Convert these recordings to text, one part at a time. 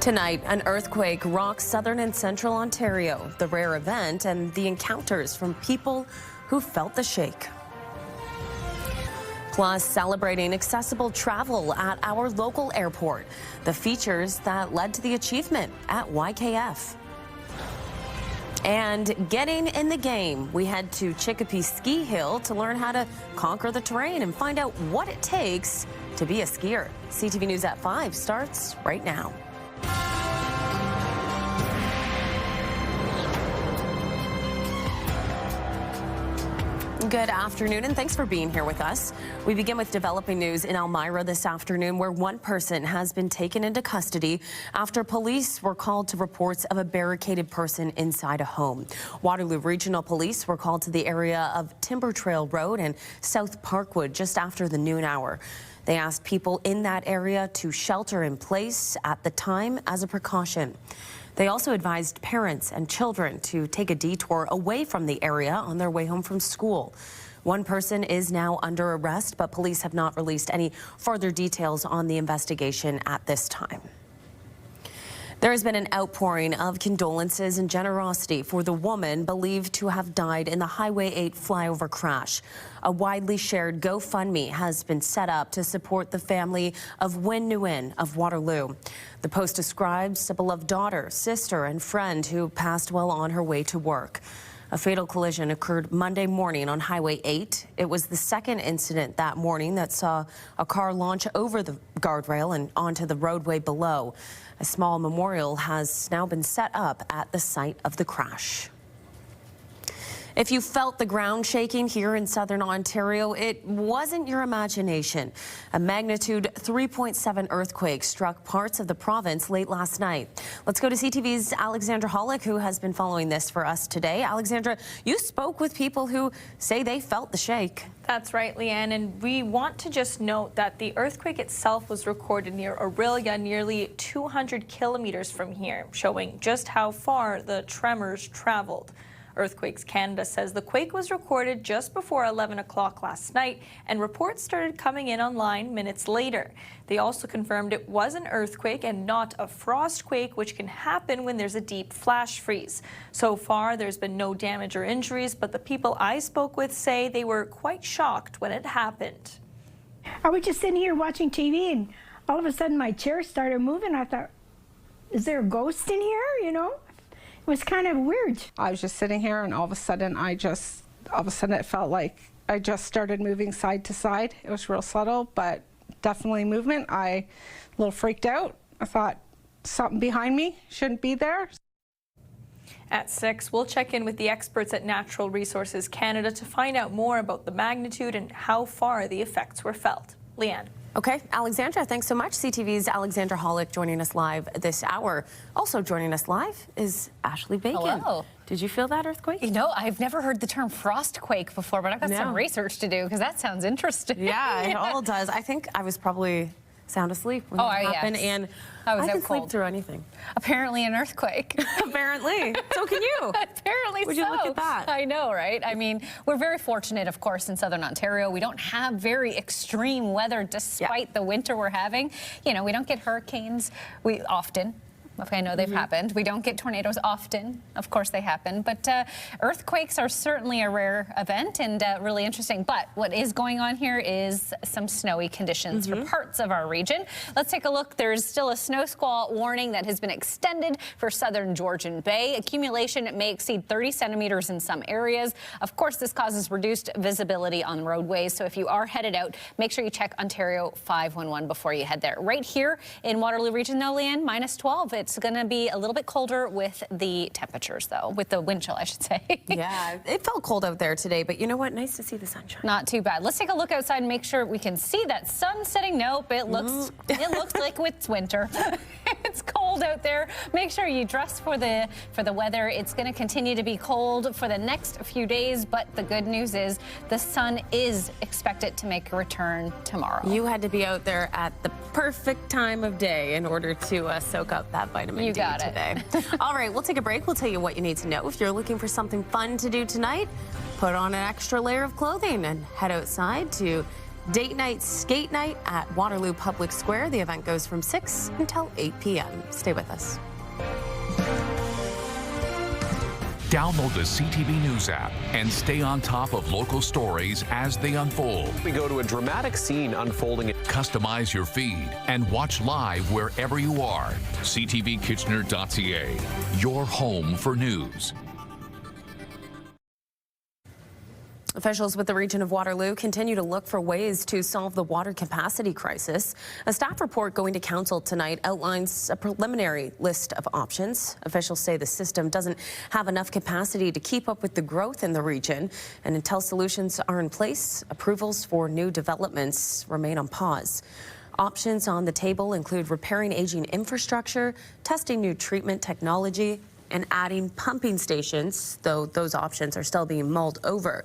Tonight, an earthquake rocks southern and central Ontario, the rare event and the encounters from people who felt the shake. Plus, celebrating accessible travel at our local airport, the features that led to the achievement at YKF. And getting in the game, we head to Chicopee Ski Hill to learn how to conquer the terrain and find out what it takes to be a skier. CTV News at 5 starts right now. Good afternoon, and thanks for being here with us. We begin with developing news in Elmira this afternoon, where one person has been taken into custody after police were called to reports of a barricaded person inside a home. Waterloo Regional Police were called to the area of Timber Trail Road and South Parkwood just after the noon hour. They asked people in that area to shelter in place at the time as a precaution. They also advised parents and children to take a detour away from the area on their way home from school. One person is now under arrest, but police have not released any further details on the investigation at this time. There has been an outpouring of condolences and generosity for the woman believed to have died in the Highway 8 flyover crash. A widely shared GoFundMe has been set up to support the family of Win Nguyen of Waterloo. The post describes a beloved daughter, sister, and friend who passed while on her way to work. A fatal collision occurred Monday morning on Highway 8. It was the second incident that morning that saw a car launch over the guardrail and onto the roadway below. A small memorial has now been set up at the site of the crash. If you felt the ground shaking here in southern Ontario, it wasn't your imagination. A magnitude 3.7 earthquake struck parts of the province late last night. Let's go to CTV's Alexandra Hollick, who has been following this for us today. Alexandra, you spoke with people who say they felt the shake. That's right, Leanne, and we want to just note that the earthquake itself was recorded near Orillia, nearly 200 kilometers from here, showing just how far the tremors traveled. Earthquakes Canada says the quake was recorded just before 11 o'clock last night, and reports started coming in online minutes later. They also confirmed it was an earthquake and not a frost quake, which can happen when there's a deep flash freeze. So far, there's been no damage or injuries, but the people I spoke with say they were quite shocked when it happened. I was just sitting here watching TV, and all of a sudden my chair started moving. I thought, is there a ghost in here, you know? It was kind of weird. I was just sitting here, and all of a sudden it felt like I just started moving side to side. It was real subtle, but definitely movement. A little freaked out. I thought something behind me shouldn't be there. At 6, we'll check in with the experts at Natural Resources Canada to find out more about the magnitude and how far the effects were felt. Leanne. Okay, Alexandra, thanks so much. CTV's Alexandra Hollick joining us live this hour. Also joining us live is Ashley Bacon. Hello. Did you feel that earthquake? You know, I've never heard the term frost quake before, but I've got some research to do because that sounds interesting. Yeah, it all does. I think I was probably sound asleep when it happened, and I can sleep through anything. Apparently an earthquake. Apparently. So can you. Apparently Would you look at that? I know, right? I mean, we're very fortunate, of course, in southern Ontario. We don't have very extreme weather despite the winter we're having. You know, we don't get hurricanes often. I know they've happened. We don't get tornadoes often. Of course they happen. But earthquakes are certainly a rare event and really interesting. But what is going on here is some snowy conditions for parts of our region. Let's take a look. There's still a snow squall warning that has been extended for southern Georgian Bay. Accumulation may exceed 30 centimeters in some areas. Of course, this causes reduced visibility on roadways. So if you are headed out, make sure you check Ontario 511 before you head there. Right here in Waterloo region, though, Leanne, minus 12. It's going to be a little bit colder with the temperatures, though, with the wind chill, I should say. Yeah, it felt cold out there today, but you know what? Nice to see the sunshine. Not too bad. Let's take a look outside and make sure we can see that sun setting. Nope, it looks like it's winter. It's cold out there. Make sure you dress for the weather. It's going to continue to be cold for the next few days, but the good news is the sun is expected to make a return tomorrow. You had to be out there at the perfect time of day in order to soak up that vitamin D today. All right, we'll take a break. We'll tell you what you need to know. If you're looking for something fun to do tonight, put on an extra layer of clothing and head outside to date night skate night at Waterloo Public Square. The event goes from 6 until 8 p.m. Stay with us. Download the CTV News app and stay on top of local stories as they unfold. We go to a dramatic scene unfolding. Customize your feed and watch live wherever you are. ctvkitchener.ca, your home for news. Officials with the region of Waterloo continue to look for ways to solve the water capacity crisis. A staff report going to council tonight outlines a preliminary list of options. Officials say the system doesn't have enough capacity to keep up with the growth in the region, and until solutions are in place, approvals for new developments remain on pause. Options on the table include repairing aging infrastructure, testing new treatment technology, and adding pumping stations, though those options are still being mulled over.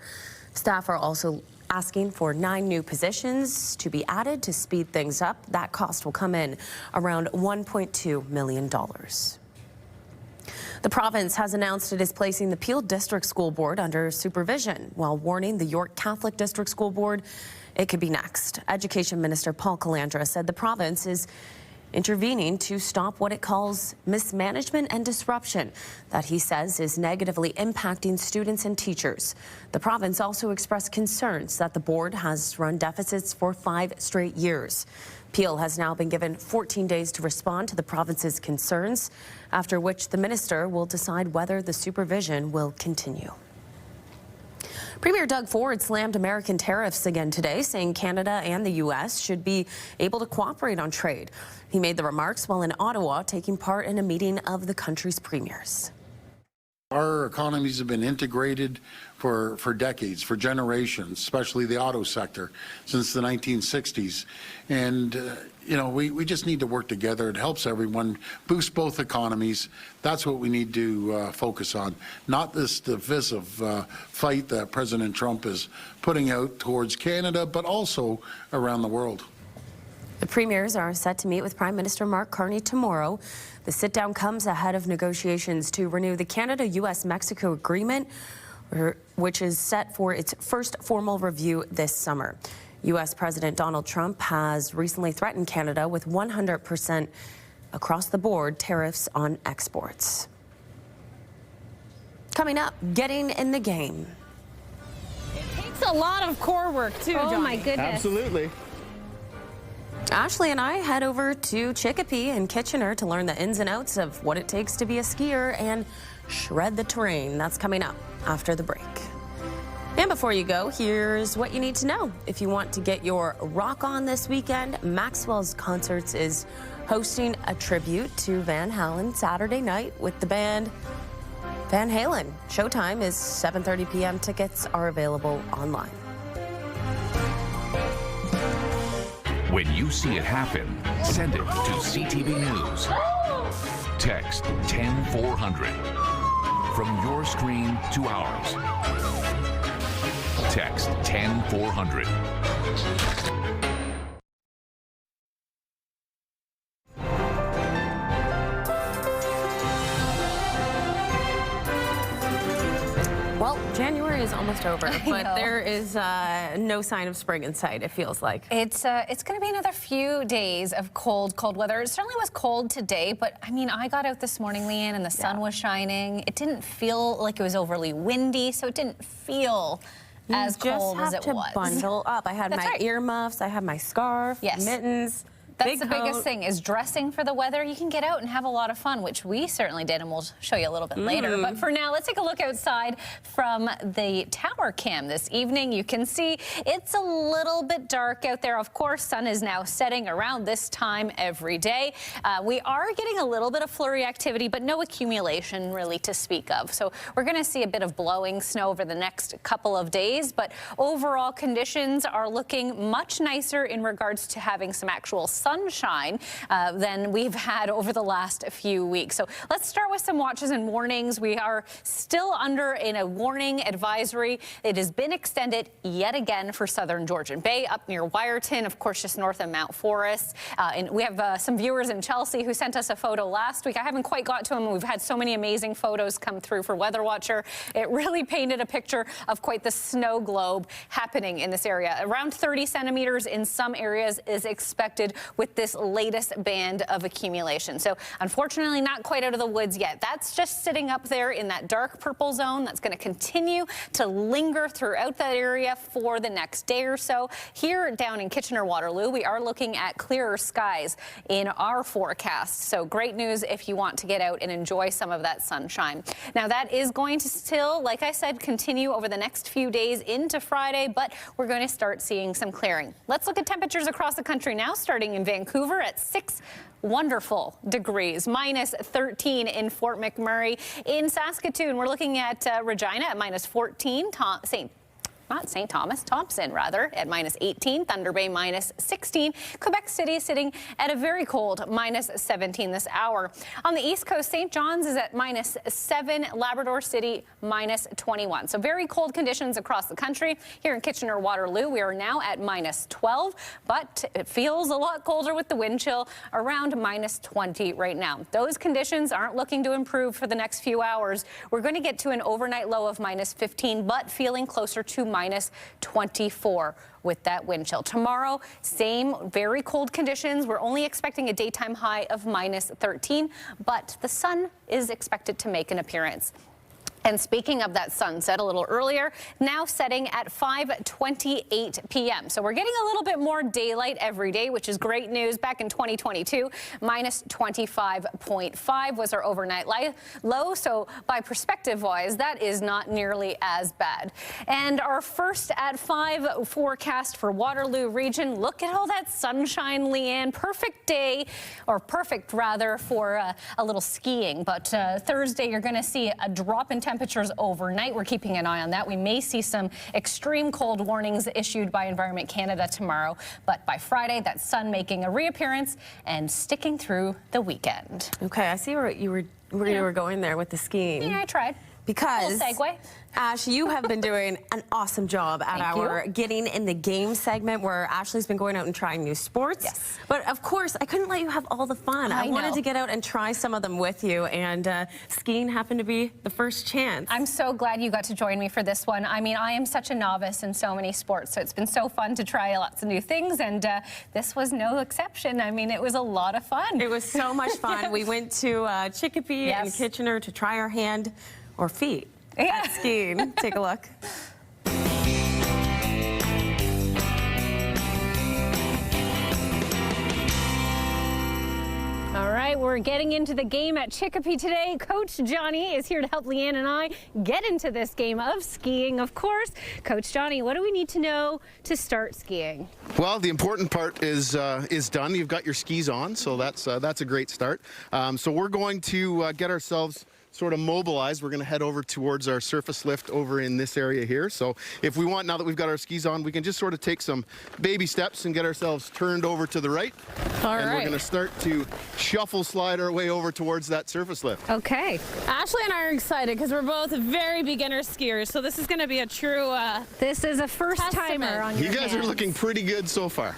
Staff are also asking for 9 new positions to be added to speed things up. That cost will come in around $1.2 million. The province has announced it is placing the Peel District School Board under supervision, while warning the York Catholic District School Board it could be next. Education Minister Paul Calandra said the province is intervening to stop what it calls mismanagement and disruption that he says is negatively impacting students and teachers. The province also expressed concerns that the board has run deficits for 5 straight years. Peel has now been given 14 days to respond to the province's concerns, after which the minister will decide whether the supervision will continue. Premier Doug Ford slammed American tariffs again today, saying Canada and the U.S. should be able to cooperate on trade. He made the remarks while in Ottawa taking part in a meeting of the country's premiers. Our economies have been integrated for decades, for generations, especially the auto sector, since the 1960s. And, you know, we just need to work together. It helps everyone, boost both economies. That's what we need to focus on, not this divisive fight that President Trump is putting out towards Canada, but also around the world. The premiers are set to meet with Prime Minister Mark Carney tomorrow. The sit-down comes ahead of negotiations to renew the Canada-U.S.-Mexico agreement, which is set for its first formal review this summer. U.S. President Donald Trump has recently threatened Canada with 100% across-the-board tariffs on exports. Coming up, getting in the game. It takes a lot of core work, too, Johnny. Oh, my goodness. Absolutely. Ashley and I head over to Chicopee and Kitchener to learn the ins and outs of what it takes to be a skier and shred the terrain. That's coming up after the break. And before you go, here's what you need to know. If you want to get your rock on this weekend, Maxwell's Concerts is hosting a tribute to Van Halen Saturday night with the band Van Halen. Showtime is 7:30 p.m. Tickets are available online. When you see it happen, send it to CTV News. Text 10400. From your screen to ours. Text 10400. Well, January is almost over, but there is no sign of spring in sight, it feels like. It's going to be another few days of cold weather. It certainly was cold today, but I mean, I got out this morning, Leanne, and the sun was shining. It didn't feel like it was overly windy, so it didn't feel as cold as it was. You just have to bundle up. I had my earmuffs, I had my scarf, mittens. That's the biggest thing, is dressing for the weather. You can get out and have a lot of fun, which we certainly did, and we'll show you a little bit later. But for now, let's take a look outside from the tower cam this evening. You can see it's a little bit dark out there. Of course, sun is now setting around this time every day. We are getting a little bit of flurry activity, but no accumulation really to speak of. So we're going to see a bit of blowing snow over the next couple of days, but overall conditions are looking much nicer in regards to having some actual sunshine than we've had over the last few weeks. So let's start with some watches and warnings. We are still under in a warning advisory. It has been extended yet again for southern Georgian Bay, up near Wyerton, of course, just north of Mount Forest. And we have some viewers in Chelsea who sent us a photo last week. I haven't quite got to them. We've had so many amazing photos come through for Weather Watcher. It really painted a picture of quite the snow globe happening in this area. Around 30 centimeters in some areas is expected with this latest band of accumulation. So unfortunately, not quite out of the woods yet. That's just sitting up there in that dark purple zone. That's going to continue to linger throughout that area for the next day or so. Here down in Kitchener-Waterloo, we are looking at clearer skies in our forecast. So great news if you want to get out and enjoy some of that sunshine. Now that is going to still, like I said, continue over the next few days into Friday, but we're going to start seeing some clearing. Let's look at temperatures across the country now, starting in Vancouver at 6 wonderful degrees, minus 13 in Fort McMurray. In Saskatoon, we're looking at Regina at minus 14, Thompson rather, at minus 18, Thunder Bay minus 16, Quebec City sitting at a very cold minus 17 this hour. On the East Coast, St. John's is at minus 7, Labrador City minus 21. So very cold conditions across the country. Here in Kitchener-Waterloo, we are now at minus 12, but it feels a lot colder with the wind chill, around minus 20 right now. Those conditions aren't looking to improve for the next few hours. We're going to get to an overnight low of minus 15, but feeling closer to minus 24 with that wind chill. Tomorrow, same very cold conditions. We're only expecting a daytime high of minus 13, but the sun is expected to make an appearance. And speaking of that sunset a little earlier, now setting at 5:28 p.m. So we're getting a little bit more daylight every day, which is great news. Back in 2022, minus 25.5 was our overnight low. So by perspective-wise, that is not nearly as bad. And our first at 5 forecast for Waterloo region. Look at all that sunshine, Leanne. Perfect day, or perfect rather, for a little skiing. But Thursday, you're going to see a drop in temperatures overnight. We're keeping an eye on that. We may see some extreme cold warnings issued by Environment Canada tomorrow, but by Friday, that sun making a reappearance and sticking through the weekend. Okay, I see where you were going there with the skiing. Yeah, I tried. Because, segue. Ash, you have been doing an awesome job at our Getting in the Game segment, where Ashley's been going out and trying new sports. Yes. But of course, I couldn't let you have all the fun. I wanted to get out and try some of them with you, and skiing happened to be the first chance. I'm so glad you got to join me for this one. I mean, I am such a novice in so many sports, so it's been so fun to try lots of new things, and this was no exception. I mean, it was a lot of fun. It was so much fun. We went to Chicopee and Kitchener to try our hand or feet at skiing. Take a look. All right, we're getting into the game at Chicopee today. Coach Johnny is here to help Leanne and I get into this game of skiing, of course. Coach Johnny, what do we need to know to start skiing? Well, the important part is done. You've got your skis on, so that's a great start. So we're going to get ourselves sort of mobilized. We're going to head over towards our surface lift over in this area here. So if we want, now that we've got our skis on, we can just sort of take some baby steps and get ourselves turned over to the right. All and right. We're going to start to shuffle slide our way over towards that surface lift. Okay. Ashley and I are excited because we're both very beginner skiers, so this is going to be a true This is a first-timer on your You guys are looking pretty good so far.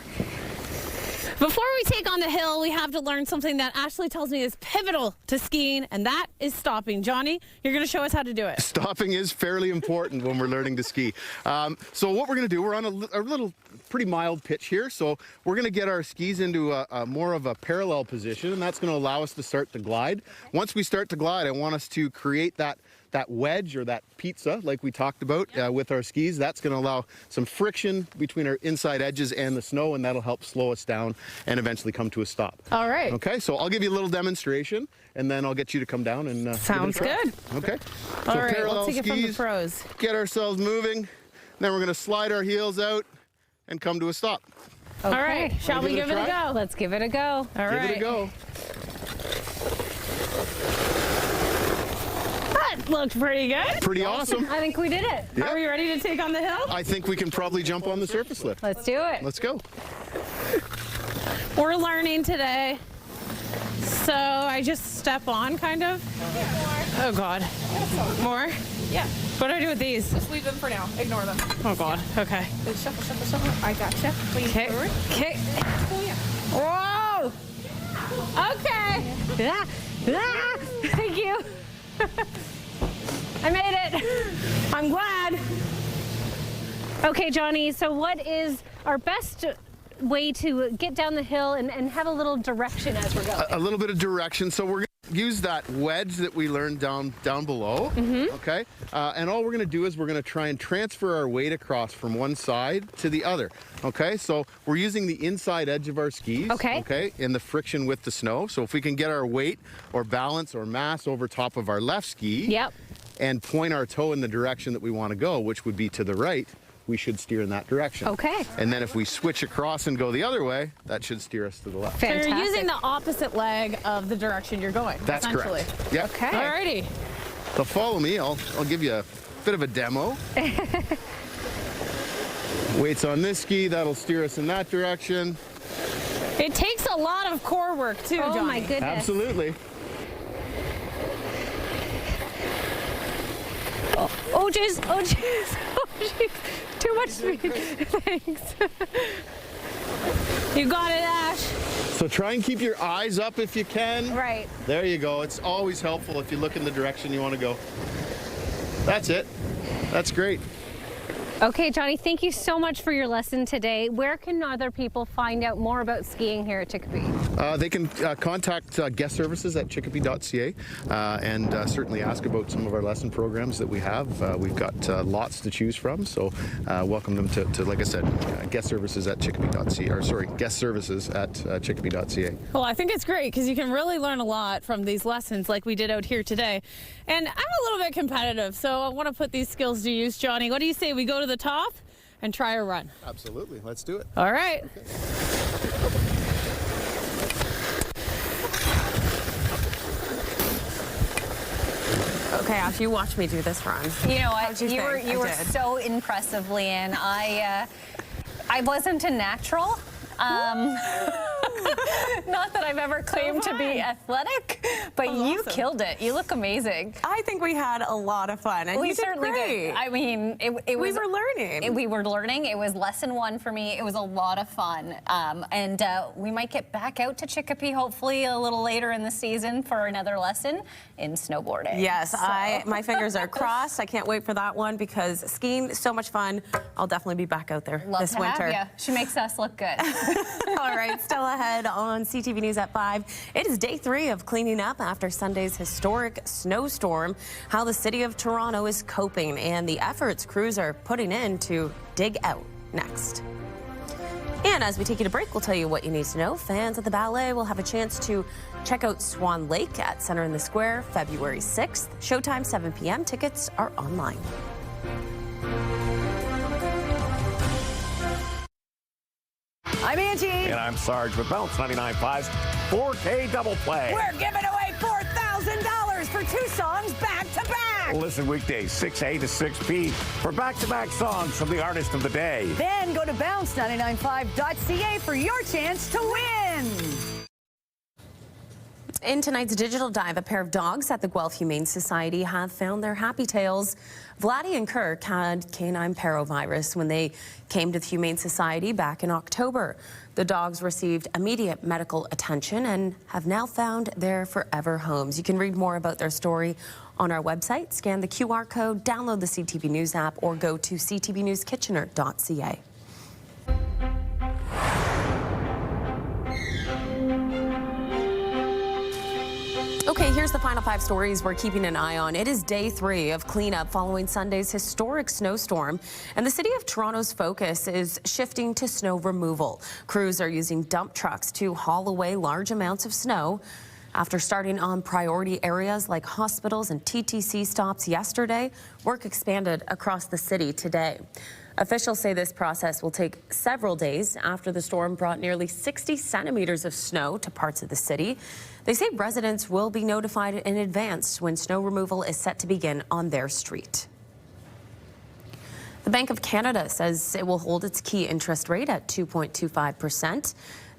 Before we take on the hill, we have to learn something that Ashley tells me is pivotal to skiing, and that is stopping. Johnny, you're going to show us how to do it. Stopping is fairly important when we're learning to ski. So what we're going to do, we're on a little pretty mild pitch here, so we're going to get our skis into a more of a parallel position, and that's going to allow us to start to glide. Once we start to glide, I want us to create that wedge or that pizza like we talked about with our skis. That's going to allow some friction between our inside edges and the snow, and that'll help slow us down and eventually come to a stop. All right. Okay, so I'll give you a little demonstration, and then I'll get you to come down and Sounds good. Okay. All So right, parallel we'll take it from the skis, pros. get ourselves moving, then we're going to slide our heels out and come to a stop. All right, shall we give it a go? Let's give it a go. All right. Give it a go. That looked pretty good. Pretty awesome. I think we did it. Yeah. Are we ready to take on the hill? I think we can probably jump on the surface lift. Let's do it. Let's go. We're learning today. So I just step on, kind of? Yeah, more. Oh, God. More? Yeah. What do I do with these? Just leave them for now. Ignore them. Oh, God. Okay. Shuffle, shuffle, shuffle. I gotcha. Lean forward. Okay. Oh, yeah. Whoa! Okay. Ah, ah, thank you. I made it. I'm glad. Okay, Johnny, so what is our best way to get down the hill and have a little direction as we're going? A little bit of direction. So we're going to use that wedge that we learned down below. Okay. And all we're going to do is we're going to try and transfer our weight across from one side to the other. Okay. So we're using the inside edge of our skis. Okay. Okay. In the friction with the snow. So if we can get our weight or balance or mass over top of our left ski. Yep. And point our toe in the direction that we want to go, which would be to the right, we should steer in that direction. Okay. And then if we switch across and go the other way, that should steer us to the left. Fantastic. So you're using the opposite leg of the direction you're going. That's essentially. correct. Yep. Okay. Alrighty. So follow me. I'll give you a bit of a demo. Weights on this ski, that'll steer us in that direction. It takes a lot of core work too, Oh, Johnny. my goodness. Absolutely. Oh, jeez. Oh, jeez. Oh, jeez. Too much speed. Thanks. You got it, Ash. So try and keep your eyes up if you can. Right. There you go. It's always helpful if you look in the direction you want to go. That's it. That's great. Okay, Johnny, thank you so much for your lesson today. Where can other people find out more about skiing here at Chicopee? They can contact guest services at chicopee.ca and certainly ask about some of our lesson programs that we have. We've got lots to choose from, so welcome them to, like I said, guest services at chicopee.ca, or sorry, guest services at chicopee.ca. Well, I think it's great because you can really learn a lot from these lessons like we did out here today. And I'm a little bit competitive, so I want to put these skills to use. Johnny, what do you say we go to the top and try a run? Absolutely. Let's do it. All right. Okay, Ash, you watch me do this run. You know what? How'd you think? You I were did. so impressive, Leanne. I wasn't a natural. Not that I've ever claimed to be athletic, but you awesome. killed it. You look amazing. I think we had a lot of fun. And We you did certainly great. did. I mean, it We was. were learning. We were learning. It was lesson one for me. It was a lot of fun. And we might get back out to Chicopee hopefully a little later in the season for another lesson in snowboarding. Yes, So- my fingers are crossed. I can't wait for that one because skiing is so much fun. I'll definitely be back out there Love this to winter. have you. She makes us look good. All right, still ahead on CTV News at 5. It is day 3 of cleaning up after Sunday's historic snowstorm, how the city of Toronto is coping, and the efforts crews are putting in to dig out next. And as we take you to break, we'll tell you what you need to know. Fans of the ballet will have a chance to check out Swan Lake at Center in the Square February 6th. Showtime 7 p.m. Tickets are online. I'm Angie. And I'm Sarge with Bounce 99.5's 4K Double Play. We're giving away $4,000 for 2 songs back to back. Listen weekdays 6A to 6P for back-to-back songs from the artist of the day. Then go to bounce995.ca for your chance to win. In tonight's digital dive, a pair of dogs at the Guelph Humane Society have found their happy tails. Vladdy and Kirk had canine parovirus when they came to the Humane Society back in October. The dogs received immediate medical attention and have now found their forever homes. You can read more about their story on our website, scan the QR code, download the CTV News app, or go to ctvnewskitchener.ca. Okay, here's the final 5 stories we're keeping an eye on. It is day 3 of cleanup following Sunday's historic snowstorm, and the city of Toronto's focus is shifting to snow removal. Crews are using dump trucks to haul away large amounts of snow. After starting on priority areas like hospitals and TTC stops yesterday, work expanded across the city today. Officials say this process will take several days after the storm brought nearly 60 centimeters of snow to parts of the city. They say residents will be notified in advance when snow removal is set to begin on their street. The Bank of Canada says it will hold its key interest rate at 2.25%.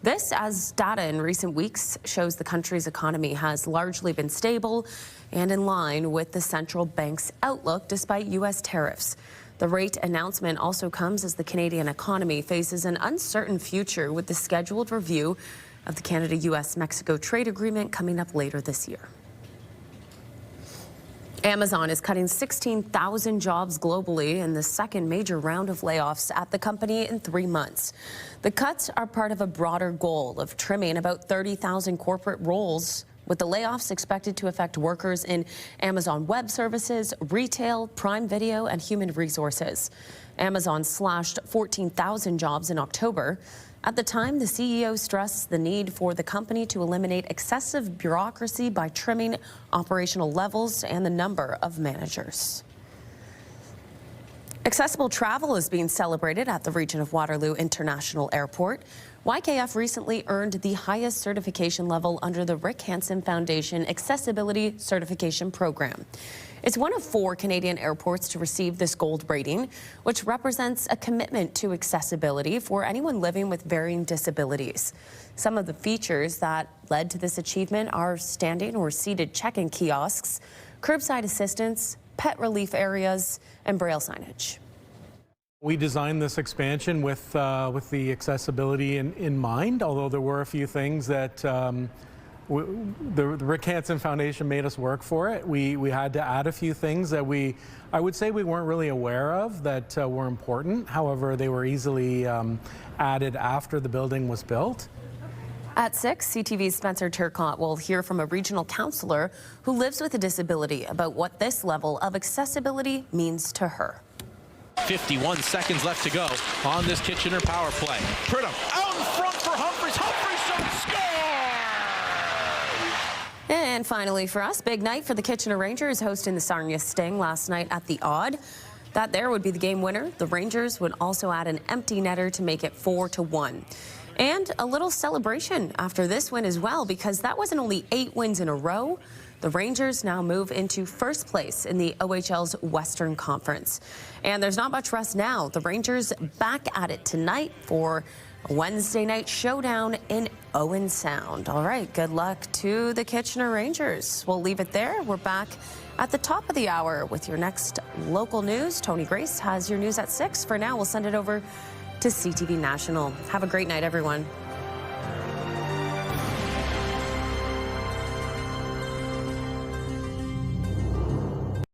This, as data in recent weeks shows the country's economy has largely been stable and in line with the central bank's outlook despite U.S. tariffs. The rate announcement also comes as the Canadian economy faces an uncertain future with the scheduled review of the Canada-U.S.-Mexico trade agreement coming up later this year. Amazon is cutting 16,000 jobs globally in the second major round of layoffs at the company in 3 months. The cuts are part of a broader goal of trimming about 30,000 corporate roles, with the layoffs expected to affect workers in Amazon Web Services, retail, Prime Video, and human resources. Amazon slashed 14,000 jobs in October. At the time, the CEO stressed the need for the company to eliminate excessive bureaucracy by trimming operational levels and the number of managers. Accessible travel is being celebrated at the Region of Waterloo International Airport. YKF recently earned the highest certification level under the Rick Hansen Foundation Accessibility Certification Program. It's one of 4 Canadian airports to receive this gold rating, which represents a commitment to accessibility for anyone living with varying disabilities. Some of the features that led to this achievement are standing or seated check-in kiosks, curbside assistance, pet relief areas, and braille signage. We designed this expansion with the accessibility in mind, although there were a few things that the Rick Hansen Foundation made us work for it. We had to add a few things that I would say we weren't really aware of that were important. However, they were easily added after the building was built. At 6, CTV's Spencer Turcotte will hear from a regional councillor who lives with a disability about what this level of accessibility means to her. 51 seconds left to go on this Kitchener power play. Pridham out in front for Humphreys. Humphreys score! And finally for us, big night for the Kitchener Rangers hosting the Sarnia Sting last night at the Odd. That there would be the game winner. The Rangers would also add an empty netter to make it 4-1. And a little celebration after this win as well, because that wasn't only 8 wins in a row. The Rangers now move into first place in the OHL's Western Conference. And there's not much rest now. The Rangers back at it tonight for a Wednesday night showdown in Owen Sound. All right, good luck to the Kitchener Rangers. We'll leave it there. We're back at the top of the hour with your next local news. Tony Grace has your news at 6. For now, we'll send it over to CTV National. Have a great night, everyone.